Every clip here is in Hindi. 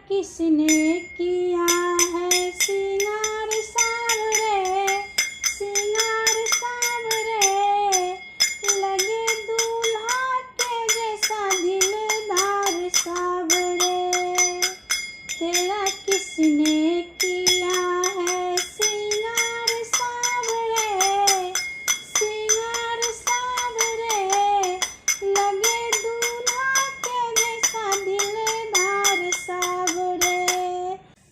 किसने किया है सिंगार सावरे, सिंगार सावरे, लगे दूल्हा के जैसा दिलदार सावरे। तेरा किसने किया है सिंगार सावरे, सिंगार सावरे, लगे दूल्हा के जैसा दिलदार सावरे।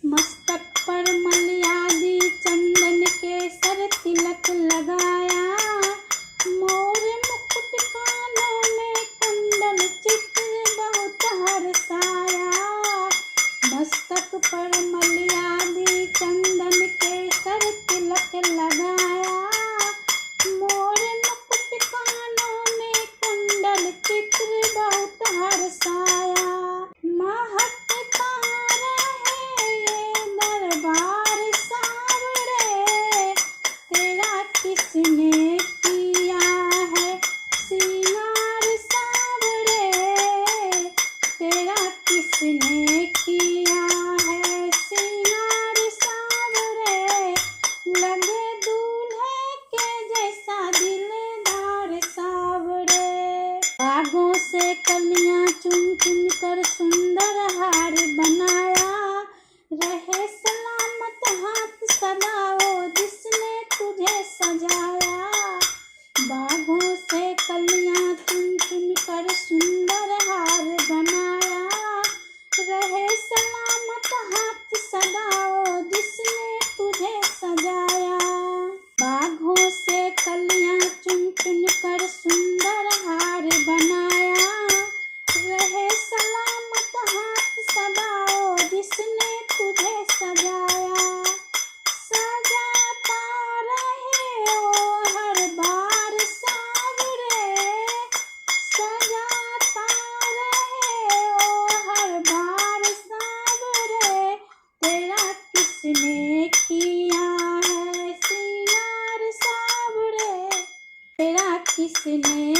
मस्तक पर मलयादी चंदन के सर तिलक लगाया, मोर मुकुट कानों में कुंडल चित्र बहुत हर्षाया। मस्तक पर मलयादी चंदन के सर तिलक लगाया, मोर मुकुट कानों में कुंडल चित्र बहुत हर्षाया। महकता रहे ये दरबार सावरे, तेरा किसने किया है सिंगार सावरे, तेरा किसने किया है सिंगार सावरे, लगे दूल्हे के जैसा दिलदार सावरे। बागों से कलियां चुन चुन कर सुंदर हार बनाया, रहे सलामत हाथ सदा वो जिसने तुझे सजाया। बागों से कलियां चुन चुन कर सुंदर हार बनाया, रहे सलामत हाथ सदा वो जिसने तुझे सजाया। बागों से कलियां चुन चुन कर सुंदर हार बनाया, रहे सलामत हाथ सदा वो जिसने तुझे सजाया। सजाता रहे वो हर बार सावरे, सजाता रहे वो हर बार सावरे, तेरा किसने किया है सिंगार सावरे, तेरा किसने